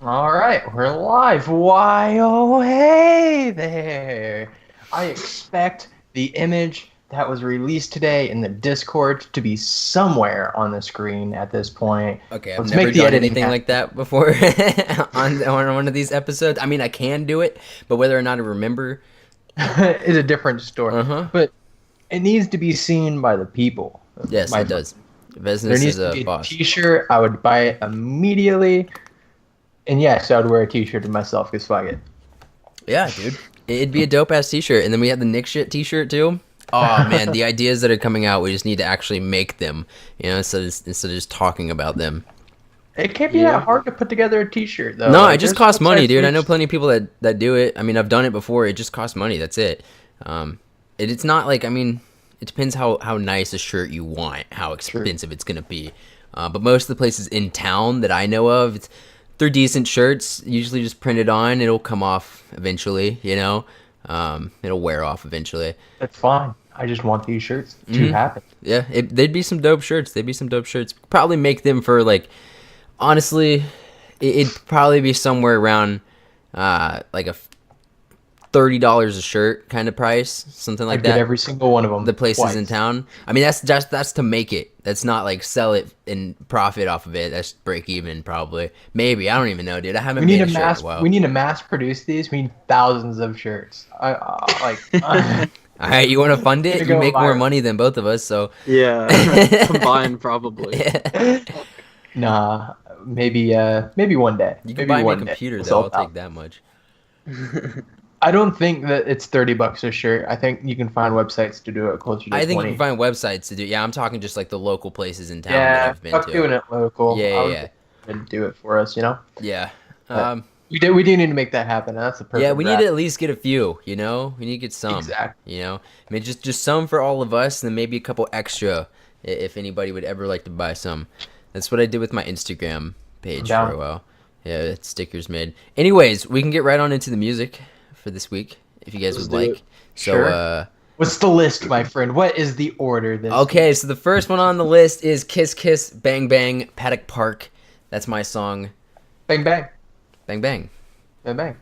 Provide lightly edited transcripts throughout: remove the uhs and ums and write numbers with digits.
All right, we're live. Why, oh, hey there. I expect the image that was released today in the Discord to be somewhere on the screen at this point. Okay, I've Let's never make the done editing anything happen. like that before on one of these episodes. I mean, I can do it, but whether or not I remember, Is a different story. uh huh. But it needs to be seen by the people, Yes, my it friend. does. There Business needs is to a be a boss. t-shirt. I would buy it immediately. And yes, I would wear a t-shirt to myself because fuck it. Yeah, dude, it'd be a dope ass T-shirt, and then we have the Nick shit T-shirt too. Oh man, the ideas that are coming out, we just need to actually make them, instead of just talking about them. It can't be that Yeah. hard to put together a t-shirt though. No, it Like just there's costs money, websites dude. I know which plenty of people that do it. I mean, I've done it before. It just costs money. That's it. It's not like, I mean, it depends how nice a shirt you want, how true. expensive it's gonna be. But most of the places in town that I know of, they're decent shirts. Usually just printed on. It'll come off eventually. It'll wear off eventually. That's fine. I just want these shirts to happen. Yeah, they'd be some dope shirts. They'd be some dope shirts. Probably make them for like, honestly, it'd probably be somewhere around like a $30 a shirt kind of price, something like I'd get that. every single one of The them places in twice. town. I mean, that's to make it. That's not like sell it and profit off of it. That's break even probably. Maybe, I don't even know, dude. I We haven't need made a a shirt in a mass. We while. need to mass produce these. We need thousands of shirts. All right, you want to fund Need it? to You go make more viral. money than both of us, so. Yeah. Combined, probably. Nah, maybe one day. You can Maybe buy me a one day computer we'll though. sell I'll take that thousands. much. I don't think that it's $30 a shirt. I think you can find websites to do it closer to I think you can 20. find websites to do. Yeah, I'm talking just like the local places in town that Yeah, I've been fuck to. doing it local. Yeah, I yeah, would yeah. and do it for us, you know. Yeah. But Um, we do need to make that happen. And that's the yeah, perfect we need to wrap. at least get a few, you know? We need to get some, Exactly. you know? I mean, just some for all of us, and then maybe a couple extra if anybody would ever like to buy some. That's what I did with my Instagram I'm page for down. a while. Yeah, it's stickers made. Anyways, we can get right on into the music for this week, if you guys Let's would do it. like. So, Sure. What's the list, my friend? What is the order this okay, week? so the first one on the list is Kiss Kiss Bang Bang Paddock Park. That's my song. Bang bang. Bang Bang. Bang bang.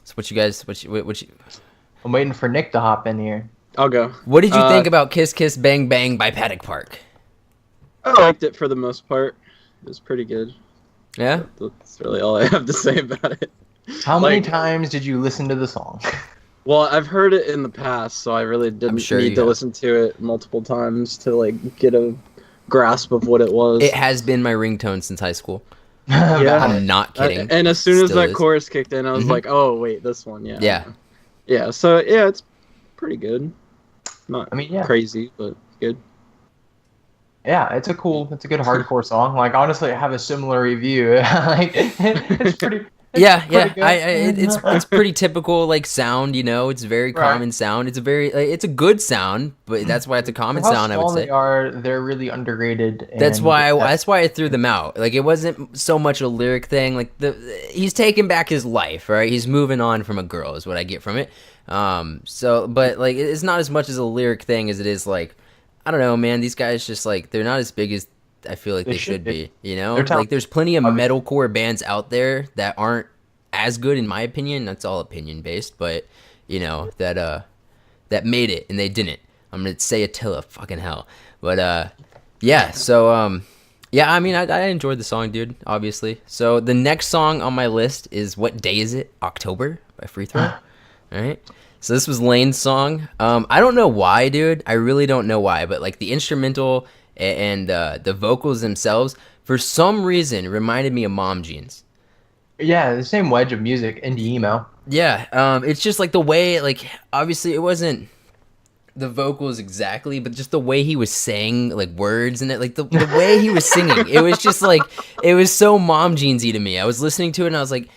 So what you guys, I'm waiting for Nick to hop in here. I'll go. what did you Uh, think about Kiss Kiss Bang Bang by Paddock Park? I liked it for the most part. It was pretty good. Yeah? That's really all I have to say about it. How many Like, times did you listen to the song? well, I've heard it in the past, so I really didn't sure need you to have. listen to it multiple times to like get a grasp of what it was. It has been my ringtone since high school. Yeah. I'm not kidding. And as soon as Still that is. chorus kicked in, I was Mhm. like, "Oh wait, this one, yeah." Yeah. Yeah. So yeah, it's pretty good. Not I mean, yeah. crazy, but good. Yeah, it's a good hardcore song. Like honestly, I have a similar review. Like it's pretty Yeah, pretty yeah. It's good. pretty typical like sound, you know. It's very Right. common sound. It's a very it's a good sound, but that's why it's a For common how sound, I would small they say. are, they're really underrated That's and why I threw them out. Like it wasn't so much a lyric thing. Like he's taking back his life, right? He's moving on from a girl is what I get from it. So but like it's not as much as a lyric thing as it is like I don't know, man. These guys just like they're not as big as I feel like they they should should be. be. You know, They're like talented, there's plenty of obviously. metalcore bands out there that aren't as good in my opinion. That's all opinion based, but you know that made it and they didn't. I'm gonna say Attila, fucking hell. But yeah. So yeah. I mean, I enjoyed the song, dude. Obviously. So the next song on my list is "What Day Is It?" October by Free Throw. All right. So this was Lane's song. I don't know why, dude. I really don't know why, but like the instrumental and the vocals themselves, for some reason, reminded me of Mom Jeans. Yeah, the same wedge of music, indie emo. Yeah, it's just like the way, like obviously it wasn't the vocals exactly, but just the way he was saying like words and it, like the way he was singing, it was just like it was so Mom Jeansy to me. I was listening to it and I was like,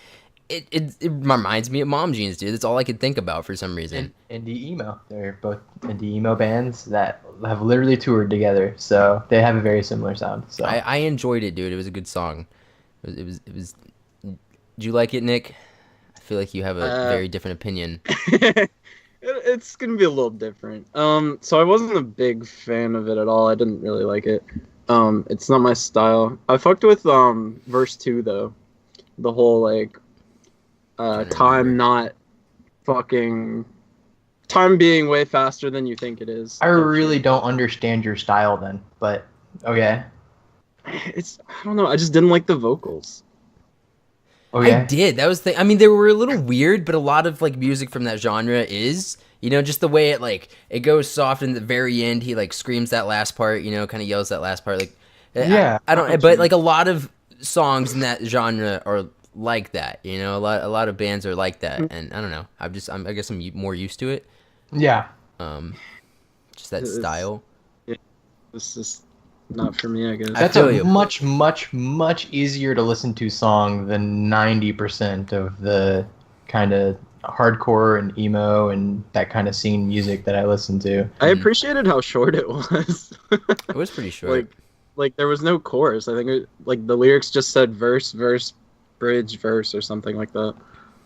it reminds me of Mom Jeans, dude. That's all I could think about for some reason. Indie emo. They're both indie emo bands that have literally toured together, so they have a very similar sound. So I enjoyed it, dude. It was a good song. It was. Did you like it, Nick? I feel like you have a Uh, very different opinion. it's gonna be a little different. So I wasn't a big fan of it at all. I didn't really like it. It's not my style. I fucked with verse 2 though. the whole like Trying to time remember. not fucking time being way faster than you think it is. I type really shit. don't understand your style then, but okay. I don't know. I just didn't like the vocals. I Okay. did. That was the. I mean, they were a little weird, but a lot of like music from that genre is, just the way it goes soft in the very end. He like screams that last part, kind of yells that last part. Like, Yeah, I I know don't. what you But mean. like a lot of songs in that genre are like that. A lot of bands are like that, and I don't know. I guess I'm more used to it. yeah. Um, just that It's style. yeah, it's just not for me, I I guess. That's a feel you. much, much, much easier to listen to song than 90% of the kind of hardcore and emo and that kind of scene music that I listen to. I Mhm. appreciated how short it was. It was pretty short. like like there was no chorus. I think like the lyrics just said verse, verse, bridge, verse, or something like that.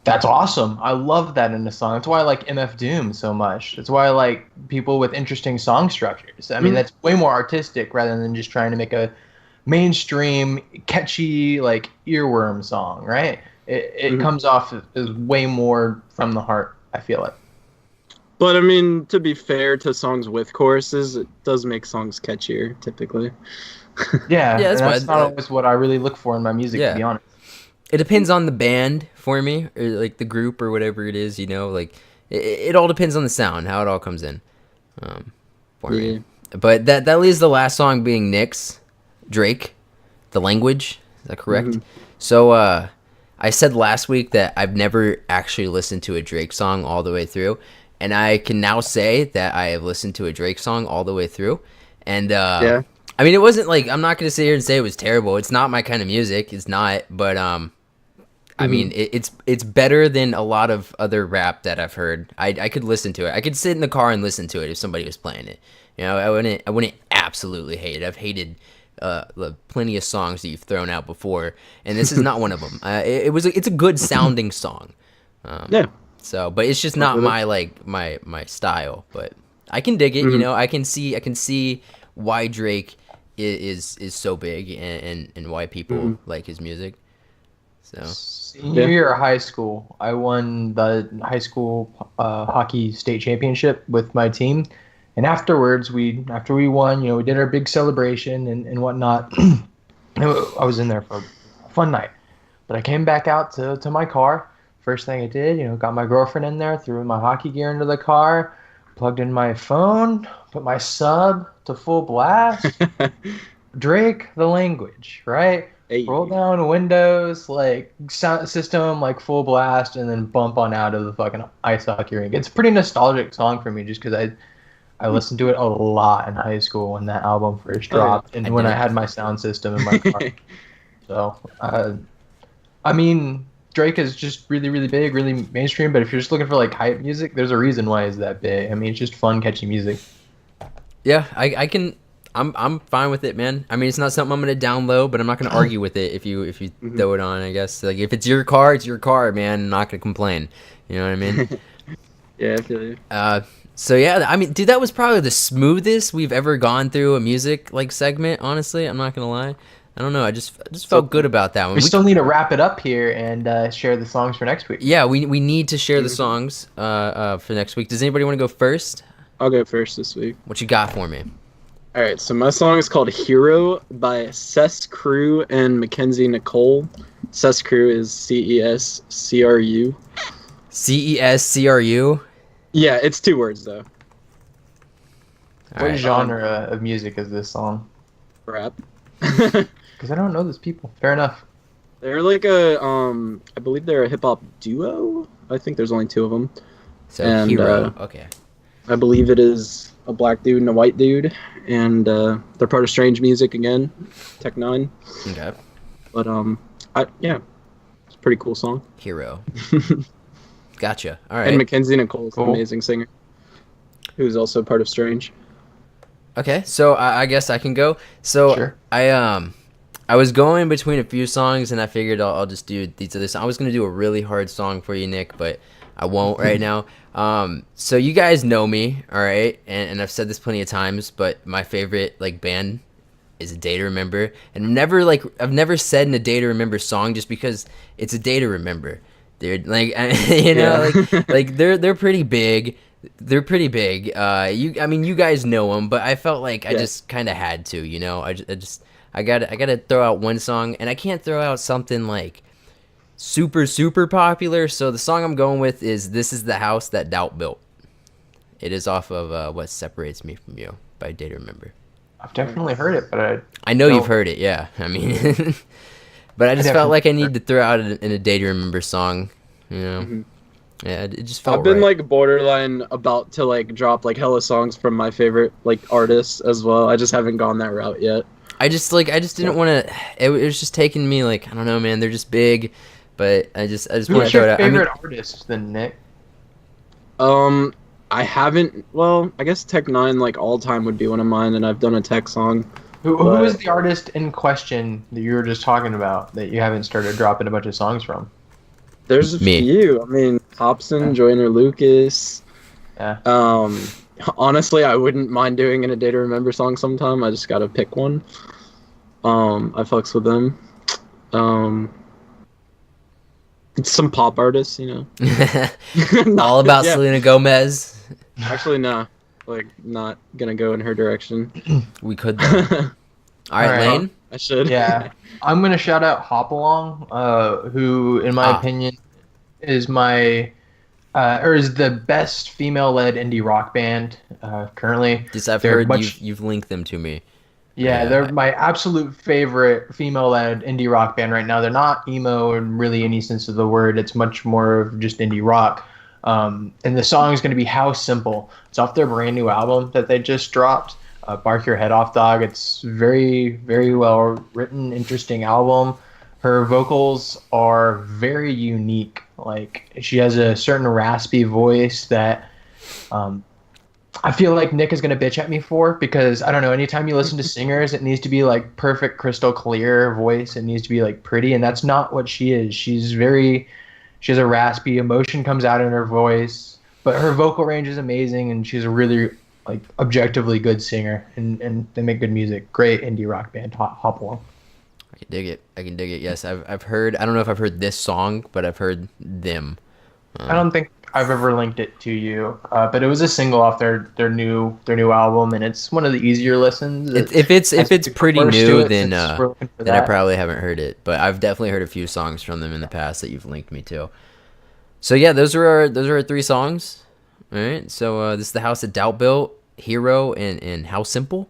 That's awesome. I love that in a song. That's why I like MF Doom so much. That's why I like people with interesting song structures. I mean, Mhm. that's way more artistic rather than just trying to make a mainstream, catchy, like earworm song, right? It Mhm. comes off as way more from the heart. I feel it. But I mean, to be fair to songs with choruses, it does make songs catchier typically. Yeah, Yeah, and that's that's why. not always what I really look for in my music, to Yeah. be honest. It depends on the band for me, or like the group or whatever it is. Like it all depends on the sound, how it all comes in, for me. Yeah. But that leaves the last song being Nick's Drake, The Language. Is that correct? hmm So I said last week that I've never actually listened to a Drake song all the way through, and I can now say that I have listened to a Drake song all the way through, and Yeah. I mean, it wasn't like I'm not gonna sit here and say it was terrible. It's not my kind of music. It's not, but I hmm mean, it's better than a lot of other rap that I've heard. I could listen to it. I could sit in the car and listen to it if somebody was playing it. I wouldn't absolutely hate it. I've hated plenty of songs that you've thrown out before, and this is not one of them. It's a good sounding song. Yeah. So, but it's just Fuck not with it. my like my style. But I can dig it. hmm I can see why Drake is so big and why people hmm like his music. So. Senior Yeah. year of high school, I won the high school hockey state championship with my team, and afterwards, after we won, we did our big celebration and whatnot. I was in there for a fun night, but I came back out to my car. First thing I did, got my girlfriend in there, threw my hockey gear into the car, plugged in my phone, put my sub to full blast. Drake, the language, right? Hey. Roll down windows, like sound system, like full blast, and then bump on out of the fucking ice hockey rink. It's a pretty nostalgic song for me, just because I listened to it a lot in high school when that album first Oh yeah. dropped, and I when I didn't. had my sound system in my car. So, I mean, Drake is just really, really big, really mainstream. But if you're just looking for like hype music, there's a reason why he's that big. I mean, it's just fun, catchy music. Yeah, I can. I'm fine with it, man. I mean, it's not something I'm gonna download, but I'm not gonna argue with it if you Mhm. throw it on. I guess like if it's your car, it's your car, man. I'm not gonna complain. You know what I mean? Yeah, I feel you. So yeah, I mean, dude, that was probably the smoothest we've ever gone through a music like segment. Honestly, I'm not gonna lie. I don't know. I just So felt good about that one. We still need to wrap it up here and share the songs for next week. Yeah, we need to share the Mhm. songs for next week. Does anybody want to go first? I'll go first this week. What you got for me? All right, so my song is called "Hero" by Cess Crew and Mackenzie Nicole. Cess Crew is CESCRU. CESCRU. Yeah, it's 2 words though. All What right. genre of music is this song? Rap. Because I don't know those people. Fair enough. They're like I believe they're a hip hop duo. I think there's only 2 of them. So And, hero. Okay. I believe it is a black dude and a white dude, and they're part of Strange Music again, Tech Nine. Okay. But yeah, it's a pretty cool song. Hero. Gotcha. All And right. Mackenzie Nicole is an Cool. amazing singer, who's also part of Strange. Okay. So I guess I can go. So Sure. I was going between a few songs, and I figured I'll just do these other songs. I was gonna do a really hard song for you, Nick, but I won't right now. So you guys know me, all right, and I've said this plenty of times, but my favorite like band is A Day to Remember. And I've never said in A Day to Remember song just because it's a day to remember. They're like, you know, Yeah. like they're pretty big. They're pretty big. I mean, you guys know them, but I felt like I Yeah. just kind of had to, you know. I gotta throw out one song, and I can't throw out something like super popular. So the song I'm going with is "This Is the House That Doubt Built." It is off of "What Separates Me From You" by Day to Remember. I've definitely heard it, but I know you've don't. heard it, yeah. I mean, but I I just felt definitely like I need to throw out in a Day to Remember song. You know, Mhm. yeah, it just felt I've been right. like borderline about to like drop like hella songs from my favorite like artists as well. I just haven't gone that route yet. I just didn't want to. It was just taking me like I don't know, man. They're just big, but I just want to Who's throw it your out. I mean, favorite artist then, Nick? Um, I haven't. Well, I guess Tech Nine like all time would be one of mine, and I've done a Tech song. Who is But the artist in question that you were just talking about that you haven't started dropping a bunch of songs from? there's a me. few. I mean, Hobson, Yeah. Joyner Lucas. Yeah. Um, honestly, I wouldn't mind doing in a Day to Remember song sometime. I just gotta pick one. I fucks with them. Um, some pop artists, you know. All Not, about yeah. Selena Gomez. Actually, nah. Like, not gonna go in her direction. We could though. I All right, All right. Lane. should. Yeah. I'm gonna shout out Hopalong, who, in my Ah, opinion, is is the best female-led indie rock band currently. just I've They're heard much you've linked them to me. Yeah, Yeah, they're my absolute favorite female-led indie rock band right now. They're not emo in really any sense of the word. It's much more of just indie rock. And the song is going to be How Simple. It's off their brand new album that they just dropped, Bark Your Head Off Dog. It's very well written, interesting album. Her vocals are very unique. Like she has a certain raspy voice that um, I feel like Nick is gonna bitch at me for because I don't know. Anytime you listen to singers, it needs to be like perfect, crystal clear voice. It needs to be like pretty, and that's not what she is. She has a raspy emotion comes out in her voice, but her vocal range is amazing, and she's a really like objectively good singer, and they make good music. Great indie rock band, hop along. I can dig it. I can dig it. Yes, I've heard. I don't know if I've heard this song, but I've heard them. I don't think I've ever linked it to you, but it was a single off their new album, and it's one of the easier listens. If it's pretty First to new, it, then since we're looking for then I that. probably haven't heard it. But I've definitely heard a few songs from them in the past that you've linked me to. So yeah, those are our three songs. All right. So this is the House that Doubt Built, Hero, and How Simple.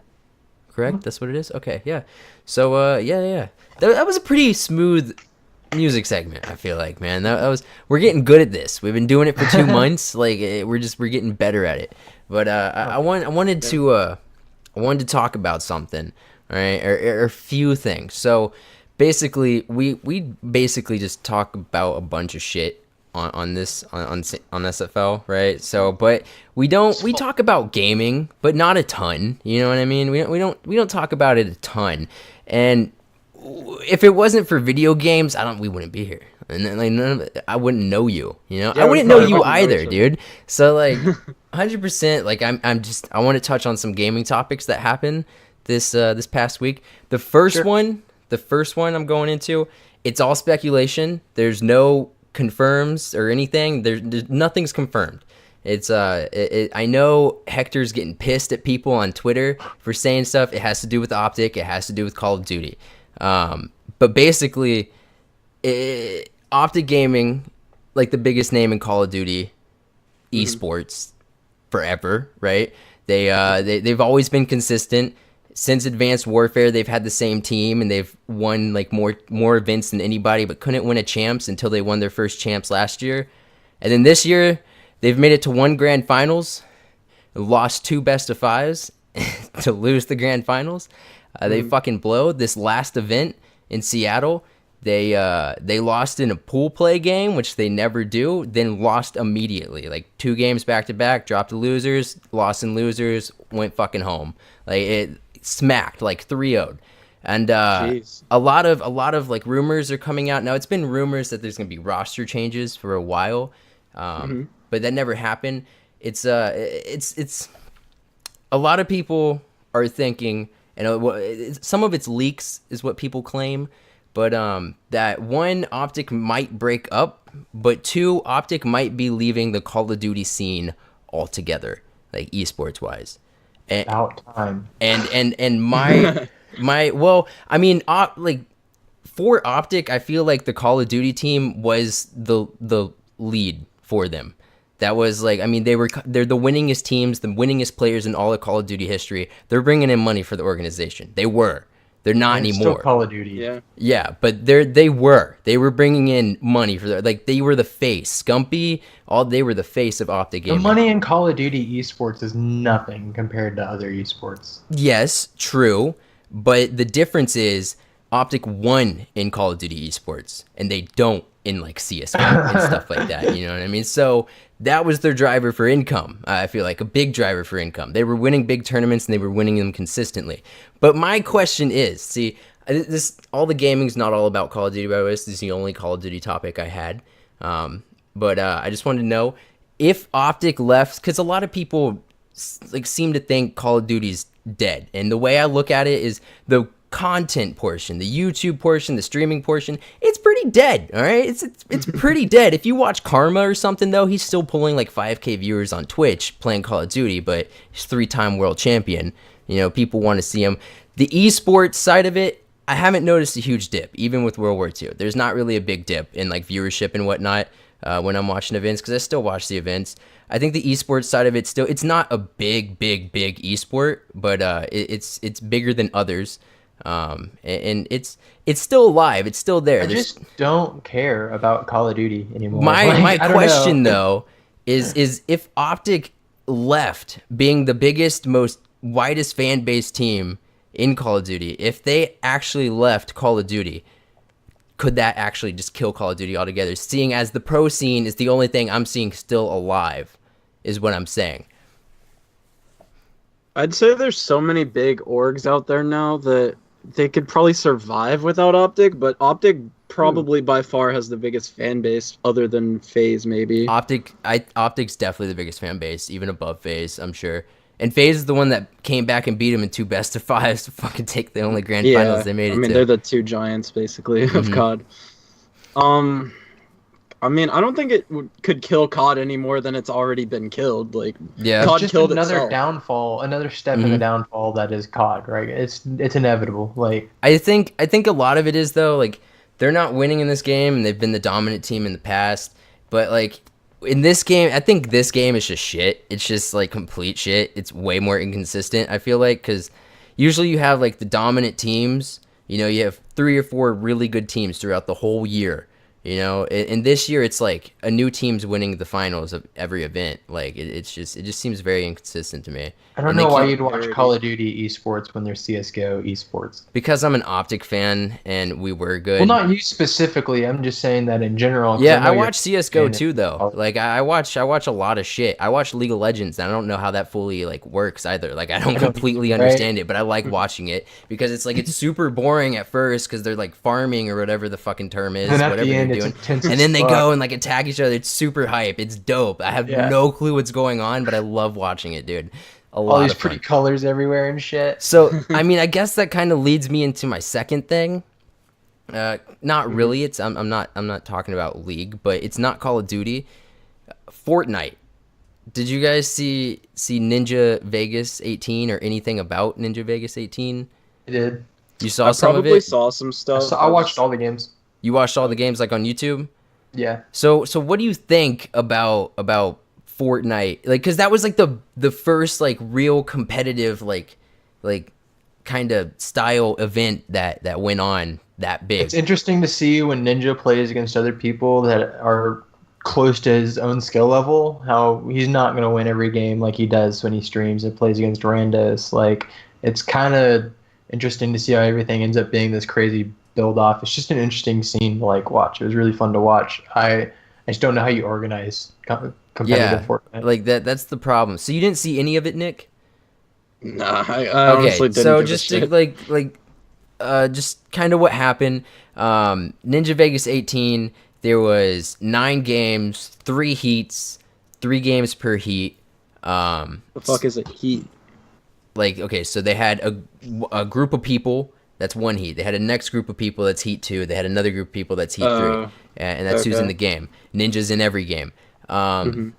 Correct. That's what it is. Okay. Yeah. So yeah. That was a pretty smooth music segment. I feel like, man, that was we're getting good at this. We've been doing it for 2 months. Like we're getting better at it. But I wanted to talk about something. All right, or a few things. So basically, we basically just talk about a bunch of shit on this on SFL, right? So, but we talk about gaming, but not a ton. You know what I mean? We don't talk about it a ton, and if it wasn't for video games, we wouldn't be here, and then, like I wouldn't know you. You know, Yeah, I we wouldn't know probably you wouldn't know either, each other. dude. So like, 100%. Like I want to touch on some gaming topics that happened this past week. The first Sure. one I'm going into, it's all speculation. There's no confirms or anything. There's nothing's confirmed. It's I know Hector's getting pissed at people on Twitter for saying stuff. It has to do with OpTic. It has to do with Call of Duty. But basically, OpTic Gaming, like the biggest name in Call of Duty esports forever, right? They've always been consistent. Since Advanced Warfare, they've had the same team and they've won like more events than anybody, but couldn't win a champs until they won their first champs last year. And then this year, they've made it to one grand finals, lost two best of fives to lose the grand finals. They fucking blowed this last event in Seattle. They lost in a pool play game, which they never do, then lost immediately. Like 2 games back to back, dropped to losers, lost in losers, went fucking home. Like it smacked like 3-0. And Jeez. a lot of like rumors are coming out. Now it's been rumors that there's gonna be roster changes for a while. But that never happened. It's a lot of people are thinking and some of its leaks is what people claim. But that one, OpTic might break up, but two, OpTic might be leaving the Call of Duty scene altogether, like esports wise. And About time. and my well, I mean, like for OpTic, I feel like the Call of Duty team was the lead for them. That was like, I mean, they're the winningest teams, the winningest players in all of Call of Duty history. They're bringing in money for the organization. They were. They're not And it's anymore. still Call of Duty. Yeah. Yeah, but they were bringing in money for like they were the face. Scumpy, they were the face of OpTic The Gaming. money in Call of Duty esports is nothing compared to other esports. Yes, true, but the difference is OpTic won in Call of Duty esports, and they don't in like CS:GO and stuff like that. You know what I mean? So that was their driver for income. I feel like a big driver for income. They were winning big tournaments and they were winning them consistently. But my question is, see, all the gaming's not all about Call of Duty. By the way, this is the only Call of Duty topic I had. But I just wanted to know if OpTic left, because a lot of people like seem to think Call of Duty's dead, and the way I look at it is the content portion, the YouTube portion, the streaming portion, it's pretty dead. All right, it's pretty dead. If you watch Karma or something though, he's still pulling like 5K viewers on Twitch playing Call of Duty, but he's 3-time world champion. You know, people want to see him. The esports side of it, I haven't noticed a huge dip, even with World War II. There's not really a big dip in like viewership and whatnot when I'm watching events, because I still watch the events. I think the esports side of it still, it's not a big esport, but it's bigger than others. And it's still alive. It's still there. I just don't care about Call of Duty anymore. My I don't question know. though is if OpTic left being the biggest, most widest fan base team in Call of Duty, if they actually left Call of Duty, could that actually just kill Call of Duty altogether? Seeing as the pro scene is the only thing I'm seeing still alive, is what I'm saying. I'd say there's so many big orgs out there now that they could probably survive without OpTic, but OpTic probably by far has the biggest fan base other than FaZe maybe. OpTic's definitely the biggest fan base, even above FaZe, I'm sure. And FaZe is the one that came back and beat him in 2 best-of-5s to fucking take the only grand finals they made it to. I mean, they're the two giants, basically, of COD. I mean, I don't think it could kill COD any more than it's already been killed. Like, yeah, COD COD just killed another itself. downfall, another step in the downfall that is COD, right? It's inevitable. Like, I think a lot of it is though, like they're not winning in this game, and they've been the dominant team in the past. But like in this game, I think this game is just shit. It's just like complete shit. It's way more inconsistent, I feel like, because usually you have like the dominant teams. You know, you have 3 or 4 really good teams throughout the whole year. You know, and this year it's like a new team's winning the finals of every event. Like it just seems very inconsistent to me. I don't And know they why keep- you'd watch Call of Duty esports when there's CS:GO esports. Because I'm an OpTic fan and we were good. Well, not you specifically. I'm just saying that in general. 'Cause Yeah, know I you're watch CS:GO fan too of though. Call of Like I watch a lot of shit. I watch League of Legends and I don't know how that fully like works either. Like I don't completely right? understand it, but I like watching it because it's like it's super boring at first because they're like farming or whatever the fucking term is, And at whatever the end, they're it's doing. intense And as then they fuck. go and like attack each other. It's super hype. It's dope. I have Yeah. no clue what's going on, but I love watching it, dude. A all lot these of pretty fun. colors everywhere and shit. So, I mean, I guess that kind of leads me into my second thing. Not really. It's I'm not talking about League, but it's not Call of Duty. Fortnite. Did you guys see Ninja Vegas 18 or anything about Ninja Vegas 18? I did. You saw I some of probably it? saw some stuff. So I watched all the games. You watched all the games like on YouTube? Yeah. So what do you think about Fortnite? Like, cause that was like the first like real competitive like kind of style event that went on that big. It's interesting to see when Ninja plays against other people that are close to his own skill level, how he's not going to win every game like he does when he streams and plays against randos. Like, it's kind of interesting to see how everything ends up being this crazy build off. It's just an interesting scene to like watch. It was really fun to watch. I just don't know how you organize competitive Fortnite. Like that's the problem. So you didn't see any of it, Nick? Nah, I honestly didn't. So give a just shit. just kind of what happened. Ninja Vegas 18. There was 9 games, 3 heats, 3 games per heat. The fuck is it? Heat. like, okay, so they had a group of people. That's one heat. They had a next group of people that's heat 2. They had another group of people that's heat 3, and that's who's in Okay. the game. Ninja's in every game. Hmm.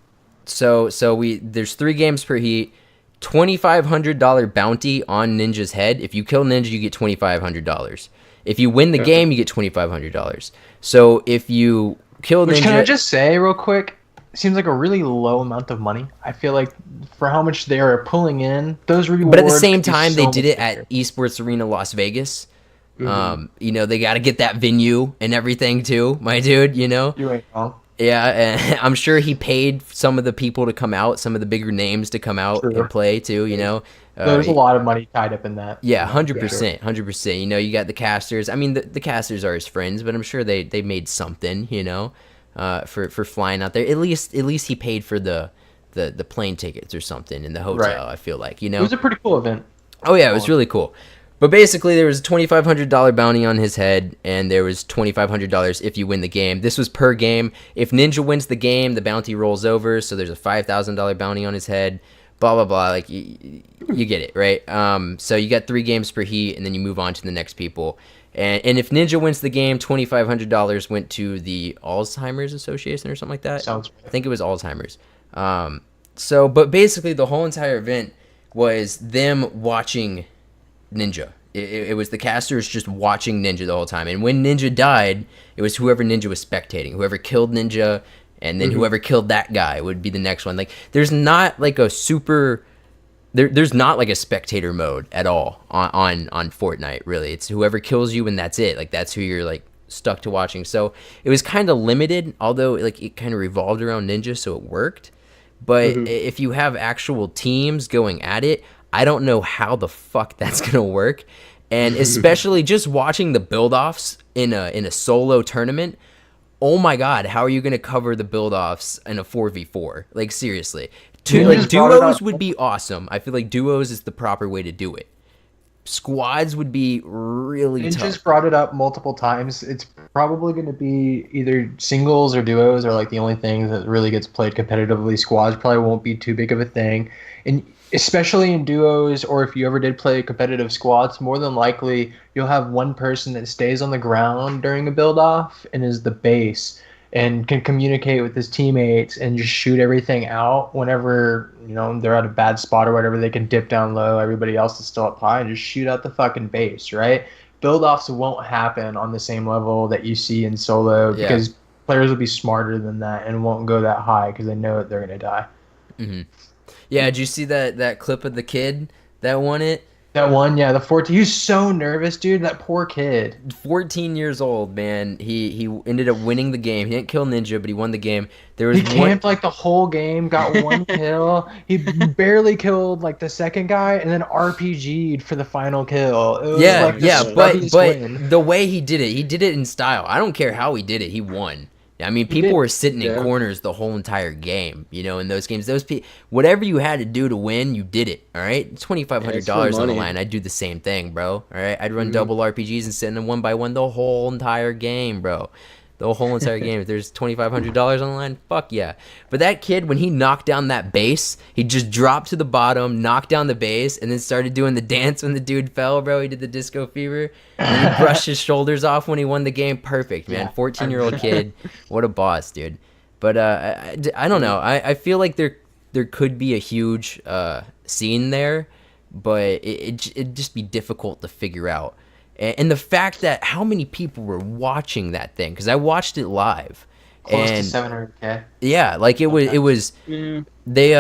So we there's 3 games per heat. $2,500 bounty on Ninja's head. If you kill Ninja, you get $2,500. If you win the Okay. game, you get $2,500. So if you kill Which Ninja, can I just say real quick? Seems like a really low amount of money. I feel like for how much they are pulling in, those rewards. but at the same could be time, they so did much it at bigger. Esports Arena Las Vegas. Hmm. They got to get that venue and everything too, my dude. You ain't wrong. Yeah, and I'm sure he paid some of the people to come out, some of the bigger names to come out True. and play too. There's a lot of money tied up in that. Yeah, For sure. 100%, 100%. You got the casters. I mean, the casters are his friends, but I'm sure they made something. For flying out there. At least he paid for the plane tickets or something in the hotel. Right. I feel like It was a pretty cool event. Oh yeah, it was really cool. But basically, there was a $2,500 bounty on his head, and there was $2,500 if you win the game. This was per game. If Ninja wins the game, the bounty rolls over, so there's a $5,000 bounty on his head. Blah blah blah. Like you get it, right? So you got 3 games per heat, and then you move on to the next people. And if Ninja wins the game, $2,500 went to the Alzheimer's Association or something like that. Sounds I think it was Alzheimer's. But basically, the whole entire event was them watching Ninja. It was the casters just watching Ninja the whole time. And when Ninja died, it was whoever Ninja was spectating. Whoever killed Ninja, and then whoever killed that guy would be the next one. Like, there's not like a super... There's not like a spectator mode at all on Fortnite, really. It's whoever kills you and that's it. Like, that's who you're like stuck to watching. So it was kind of limited, although like it kind of revolved around Ninja, so it worked. But if you have actual teams going at it, I don't know how the fuck that's gonna work. And especially just watching the build-offs in a solo tournament. Oh my god, how are you gonna cover the build-offs in a 4v4? Like, seriously. Ninja's brought it Duos up. would be awesome. I feel like duos is the proper way to do it. Squads would be really Ninja's tough. brought it up multiple times. It's probably going to be either singles or duos are like the only thing that really gets played competitively. Squads probably won't be too big of a thing. And especially in duos, or if you ever did play competitive squads, more than likely you'll have one person that stays on the ground during a build off and is the base and can communicate with his teammates and just shoot everything out whenever they're at a bad spot or whatever. They can dip down low, everybody else is still up high, and just shoot out the fucking base, right? Build offs won't happen on the same level that you see in solo Yeah. because players will be smarter than that and won't go that high because they know that they're going to die. Yeah, did you see that clip of the kid that won it? That one, yeah, the 14. He was so nervous, dude. That poor kid. 14 years old, man. He ended up winning the game. He didn't kill Ninja, but he won the game. There was He one. camped like the whole game, got one kill. He barely killed like the second guy, and then RPG'd for the final kill. It was Yeah, like the yeah, but scrubbiest win. the way he did it in style. I don't care how he did it. He won. I mean, people did. were sitting in Yeah. corners the whole entire game. In those games, whatever you had to do to win, you did it. All right, $2,500 on the money. line. I'd do the same thing, bro. All right, I'd run double RPGs and sit in them one by one the whole entire game, bro. The whole entire game. If there's $2,500 on the line, fuck yeah. But that kid, when he knocked down that base, he just dropped to the bottom, knocked down the base, and then started doing the dance when the dude fell, bro. He did the disco fever. And he brushed his shoulders off when he won the game. Perfect, man. Yeah. 14-year-old kid. What a boss, dude. But I don't know. I feel like there could be a huge scene there, but it'd just be difficult to figure out. And the fact that how many people were watching that thing, because I watched it live. Close to And 700K. yeah, like it was Yeah. they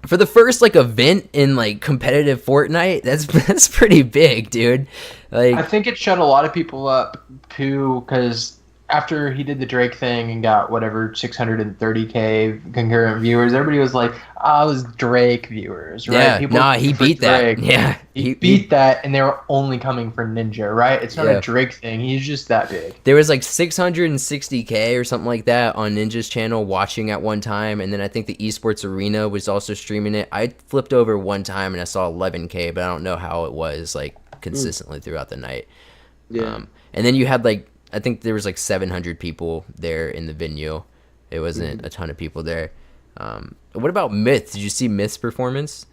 for the first like event in like competitive Fortnite, that's pretty big, dude. I Like think it shut a lot of people up too, because after he did the Drake thing and got whatever 630K concurrent viewers, everybody was like, "Ah, it was Drake viewers, right?" yeah, People nah, were he for beat that. Drake. Yeah, He beat that, and they were only coming for Ninja, right? It's not Yeah. a Drake thing. He's just that big. There was like 660K or something like that on Ninja's channel watching at one time, and then I think the Esports Arena was also streaming it. I flipped over one time and I saw 11K, but I don't know how it was like consistently throughout the night. Yeah. And then you had like I think there was like 700 people there in the venue. It wasn't a ton of people there. What about Myth? Did you see Myth's performance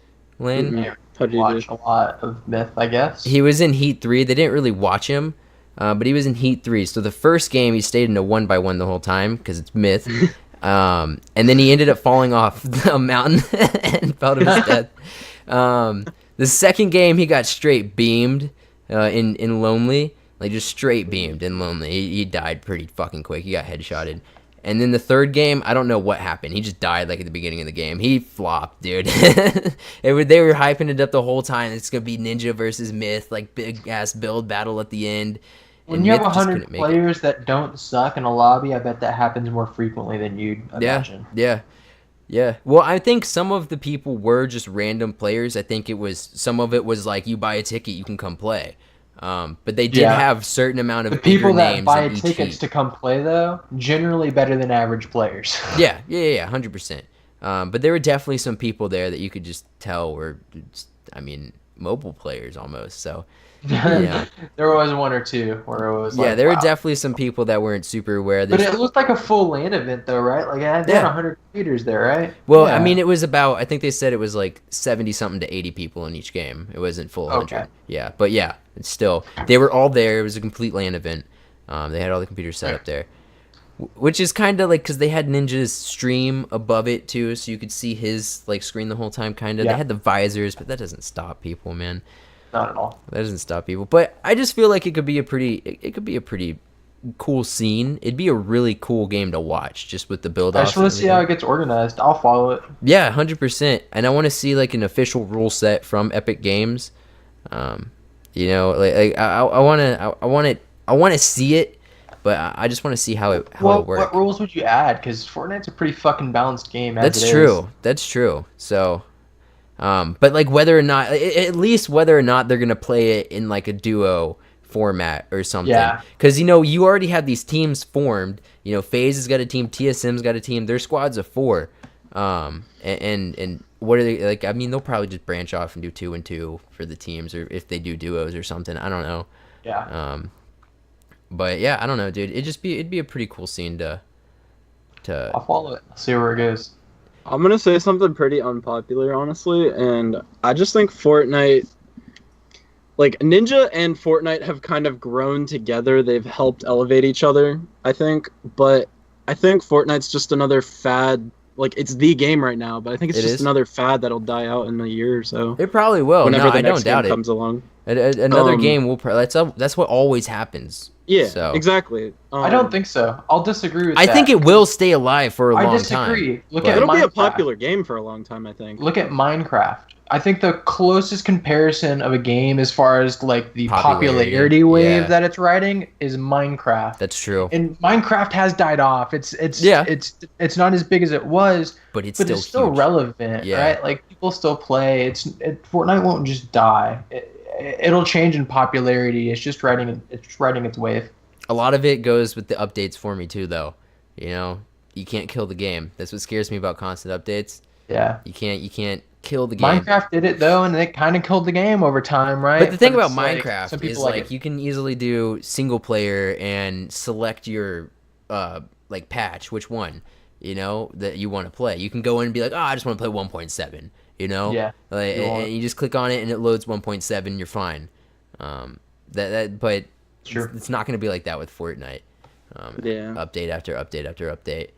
Lane? I How do you watch do? a lot of Myth, I guess. He was in Heat 3. They didn't really watch him, but he was in Heat 3. So the first game, he stayed in a 1-by-1 the whole time because it's Myth. And then he ended up falling off a mountain and fell to his death. The second game, he got straight beamed in Lonely. Like, just straight beamed in Lonely. He died pretty fucking quick. He got headshotted. And then the third game, I don't know what happened. He just died, like, at the beginning of the game. He flopped, dude. They were hyping it up the whole time. It's going to be Ninja versus Myth, like, big-ass build battle at the end. When you have 100 players that don't suck in a lobby, I bet that happens more frequently than you'd imagine. Yeah. Well, I think some of the people were just random players. I think some of it was like, you buy a ticket, you can come play. But they did have a certain amount of the people that names buy in each tickets heat. to come play, though, generally better than average players. Yeah, 100%. But there were definitely some people there that you could just tell were, mobile players almost. So, yeah. There was one or two where it was there were definitely some people that weren't super aware. But it looked like a full LAN event, though, right? Like, they had 100 computers there, right? Well, yeah. It was about, I think they said it was like 70-something to 80 people in each game. It wasn't full 100. Okay. Yeah, but yeah, it's still, they were all there. It was a complete LAN event. They had all the computers set up there. Which is kind of like, because they had Ninja's stream above it, too, so you could see his, like, screen the whole time, kind of. Yeah. They had the visors, but that doesn't stop people, man. Not at all. That doesn't stop people. But I just feel like it could be a pretty cool scene. It'd be a really cool game to watch, just with the build-off. I just want to see how it gets organized. I'll follow it. Yeah, 100%. And I want to see, like, an official rule set from Epic Games. I want to see it, but I just want to see how it works. What rules would you add? Because Fortnite's a pretty fucking balanced game. That's true. So. But like whether or not, at least whether or not they're gonna play it in like a duo format or something. Yeah. Because you already have these teams formed. FaZe has got a team, TSM's got a team. Their squads of 4. And what are they like? I mean, they'll probably just branch off and do 2 and 2 for the teams, or if they do duos or something. I don't know. Yeah. But yeah, I don't know, dude. It'd be a pretty cool scene to. I'll follow it. See where it goes. I'm going to say something pretty unpopular, honestly, and I just think Fortnite, like, Ninja and Fortnite have kind of grown together. They've helped elevate each other, I think, but I think Fortnite's just another fad. Like, it's the game right now, but I think it's just another fad that'll die out in a year or so. It probably will. Whenever the I next don't doubt game it. comes along. Another game will probably, that's what always happens. Yeah, so. Exactly. I don't think so. I'll disagree with that. I think it will stay alive for a long time. I disagree. It'll be a popular game for a long time, I think. Look at Minecraft. I think the closest comparison of a game as far as like the popularity wave that it's riding is Minecraft. That's true. And Minecraft has died off. It's not as big as it was, but it's still relevant, right? Like people still play. Fortnite won't just die. It'll change in popularity. It's just riding its wave. A lot of it goes with the updates for me too, though. You can't kill the game. That's what scares me about constant updates. Yeah. You can't kill the game. Minecraft did it though, and it kind of killed the game over time, right? But the thing about Minecraft is like you can easily do single player and select your patch, which one, that you want to play. You can go in and be like, I just want to play 1.7. Yeah. And you just click on it and it loads 1.7. You're fine. But sure. It's not going to be like that with Fortnite. Update after update after update.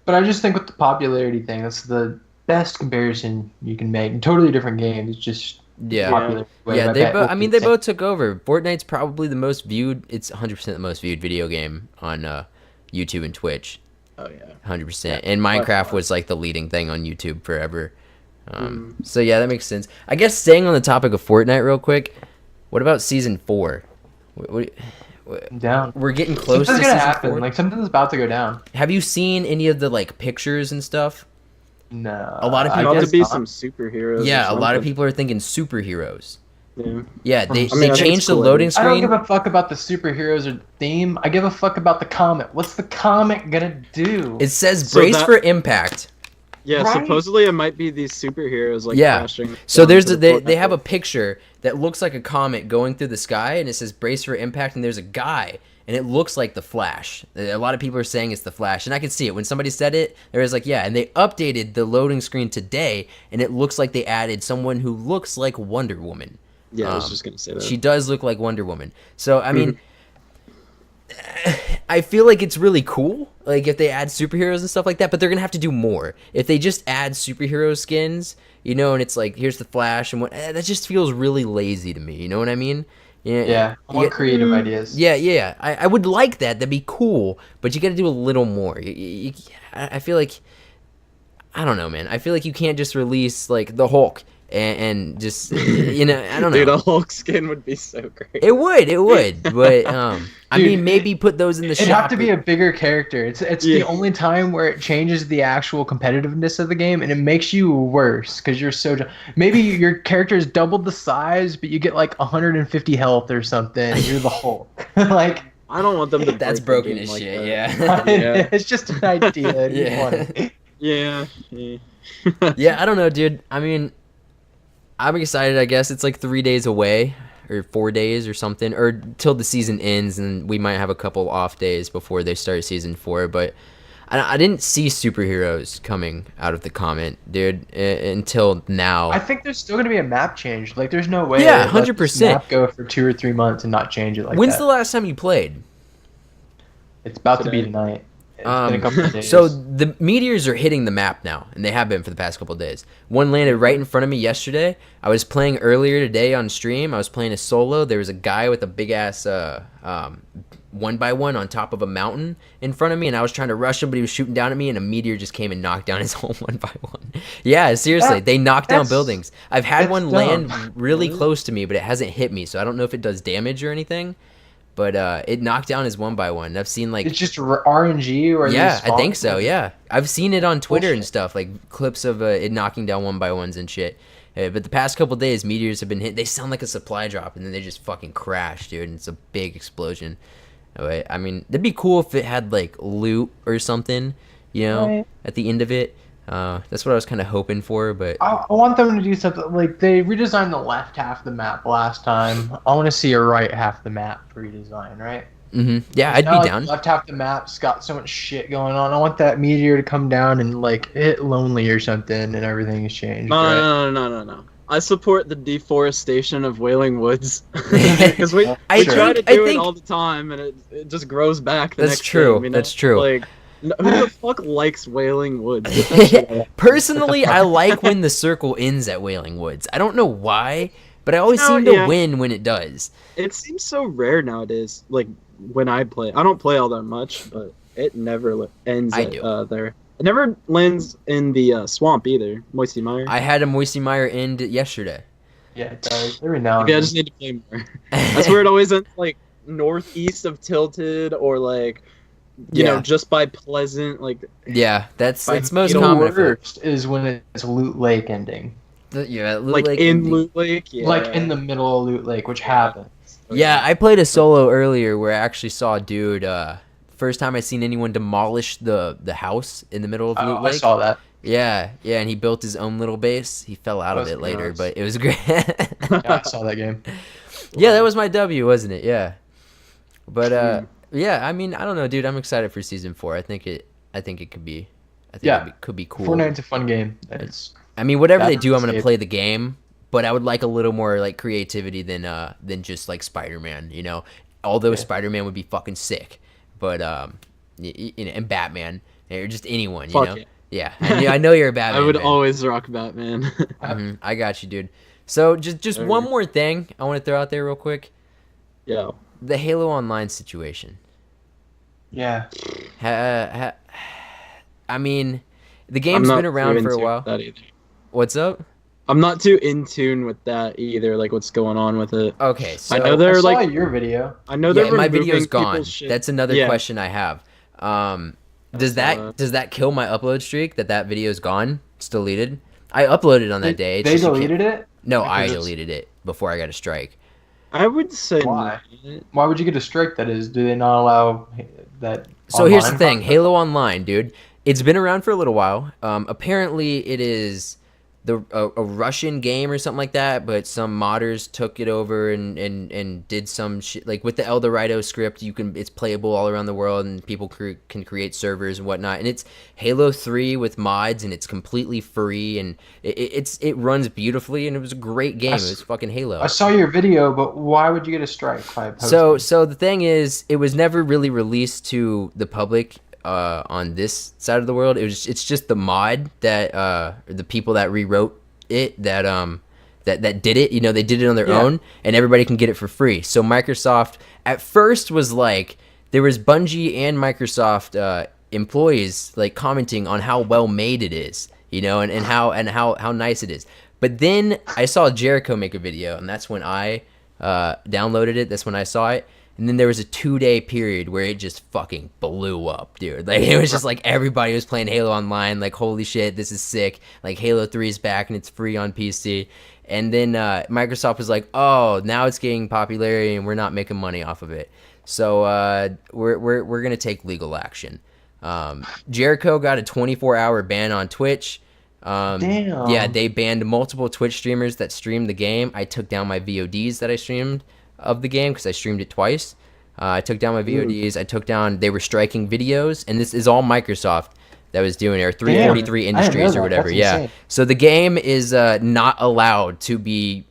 But I just think with the popularity thing, that's the best comparison you can make. Totally different games. It's just popular. Yeah, they both took over. Fortnite's probably the most viewed. It's 100% the most viewed video game on YouTube and Twitch. Oh yeah. 100%. Yeah, and Minecraft was like the leading thing on YouTube forever. So yeah, that makes sense. I guess staying on the topic of Fortnite real quick, what about season 4? Down. We're getting close to season happen. 4. Like something's about to go down. Have you seen any of the like pictures and stuff? No. A lot of people to be some superheroes. Yeah, a lot of people are thinking superheroes. Yeah, they changed the loading screen. I don't give a fuck about the superheroes or theme. I give a fuck about the comet. What's the comet gonna do? It says brace for impact. Yeah, right? Supposedly it might be these superheroes crashing. So they have a picture that looks like a comet going through the sky, and it says brace for impact, and there's a guy, and it looks like the Flash. A lot of people are saying it's the Flash, and I can see it. When somebody said it, there was like, yeah, and they updated the loading screen today, and it looks like they added someone who looks like Wonder Woman. Yeah, I was just gonna say that. She does look like Wonder Woman. So I mean, I feel like it's really cool, like if they add superheroes and stuff like that. But they're gonna have to do more. If they just add superhero skins, you know, and it's like here's the Flash and what, that just feels really lazy to me. You know what I mean? Yeah, I want creative ideas. Yeah. I would like that. That'd be cool. But you got to do a little more. I feel like, I don't know, man. I feel like you can't just release like the Hulk and just, you know, I don't know. Dude, a Hulk skin would be so great. It would. But I mean, maybe put those in the shop. It'd have to be a bigger character. It's the only time where it changes the actual competitiveness of the game, and it makes you worse because you're so. Maybe your character is doubled the size, but you get like 150 health or something. And you're the Hulk. Like, I don't want them to. That's break the broken game as like shit. that. Yeah. It's just an idea. Yeah. Yeah. Yeah, I don't know, dude. I mean, I'm excited. I guess it's like 3 days away, or 4 days, or something, or till the season ends, and we might have a couple off days before they start season 4. But I didn't see superheroes coming out of the comment, dude, until now. I think there's still gonna be a map change. Like, there's no way. Yeah, to let this 100%. Map go for 2 or 3 months and not change it like When's that. the last time you played? It's about to be Today. tonight. It's been a couple of days. So the meteors are hitting the map now, and they have been for the past couple of days. One landed right in front of me yesterday. I was playing earlier today on stream. I was playing a solo. There was a guy with a big ass 1x1 on top of a mountain in front of me, and I was trying to rush him, but he was shooting down at me, and a meteor just came and knocked down his whole 1x1. Yeah, seriously, they knock down buildings. I've had one land really close to me, but it hasn't hit me, so I don't know if it does damage or anything. But it knocked down his 1x1. I've seen like it's just RNG or yeah, I think so. Yeah, I've seen it on Twitter and stuff, like clips of it knocking down 1x1s and shit. But the past couple days, meteors have been hit. They sound like a supply drop, and then they just fucking crash, dude. And it's a big explosion. I mean, it'd be cool if it had like loot or something, you know, at the end of it. That's what I was kind of hoping for, but I want them to do something like they redesigned the left half of the map last time. I want to see a right half of the map redesign, right? Yeah, I'd be down. Left half of the map's got so much shit going on. I want that meteor to come down and like hit Lonely or something, and everything has changed. No. I support the deforestation of Wailing Woods because we try to do it all the time, and it just grows back. That's true. Game, you know? That's true. Like, who the fuck likes Wailing Woods? Personally, I like when the circle ends at Wailing Woods. I don't know why, but I always seem to win when it does. It seems so rare nowadays. Like when I play, I don't play all that much, but it never ends there. It never lands in the swamp either, Moisty Mire. I had a Moisty Mire end yesterday. Yeah, it does. Every now and then. I just need to play more. That's where it always ends, like northeast of Tilted, or like you know, just by Pleasant. Like it's most the common. The worst is when it's Loot Lake ending. Loot like Lake in ending. Loot Lake, like in the middle of Loot Lake, which happens. Yeah, I played a solo earlier where I actually saw a dude. First time I seen anyone demolish the house in the middle of Loot Lake. I saw that. Yeah, and he built his own little base. He fell out of it later, but it was great. Yeah, I saw that game. Yeah, that was my W, wasn't it? Yeah. But yeah, I mean, I don't know, dude. I'm excited for season 4. I think it could be. It could be cool. Fortnite's a fun game. I mean, whatever they do, I'm gonna play the game. But I would like a little more like creativity than just like Spider-Man. You know, although Spider-Man would be fucking sick. But you know, and Batman, or just anyone, you know. Yeah, I know you're a Batman. I would fan. always rock Batman. I got you, dude. So just one more thing I want to throw out there real quick. Yeah. The Halo Online situation. Yeah. I mean, the game's been around for a while. What's up? I'm not too in tune with that either, like what's going on with it. Okay, so I know they're saw like your video. I know they're my video's gone. Shit. That's another question I have. Does that kill my upload streak? That video's gone? It's deleted. I uploaded on that day. They deleted it? No, I deleted it before I got a strike. I would say why? Why would you get a strike? That is, do they not allow that? So here's the thing, Halo Online, dude. It's been around for a little while. Apparently, it is a Russian game or something like that, but some modders took it over and did some shit like with the El Dorado script. It's playable all around the world, and people can create servers and whatnot. And it's Halo 3 with mods, and it's completely free, and it runs beautifully, and it was a great game. It was fucking Halo. I saw your video, but why would you get a strike by posting? So the thing is, it was never really released to the public on this side of the world. It's just the mod that the people that rewrote it that did it. You know, they did it on their own, and everybody can get it for free. So Microsoft at first was like, there was Bungie and Microsoft employees like commenting on how well made it is, you know, and how nice it is. But then I saw Jericho make a video, and that's when I downloaded it. That's when I saw it. And then there was a 2-day period where it just fucking blew up, dude. Like, it was just like everybody was playing Halo Online. Like, holy shit, this is sick. Like, Halo 3 is back and it's free on PC. And then Microsoft was like, oh, now it's getting popularity and we're not making money off of it. So we're gonna take legal action. Jericho got a 24-hour ban on Twitch. Damn. Yeah, they banned multiple Twitch streamers that streamed the game. I took down my VODs that I streamed of the game because I streamed it twice. I took down my VODs. They were striking videos, and this is all Microsoft that was doing it, or 343 Industries or whatever. Yeah. Insane. So the game is not allowed to be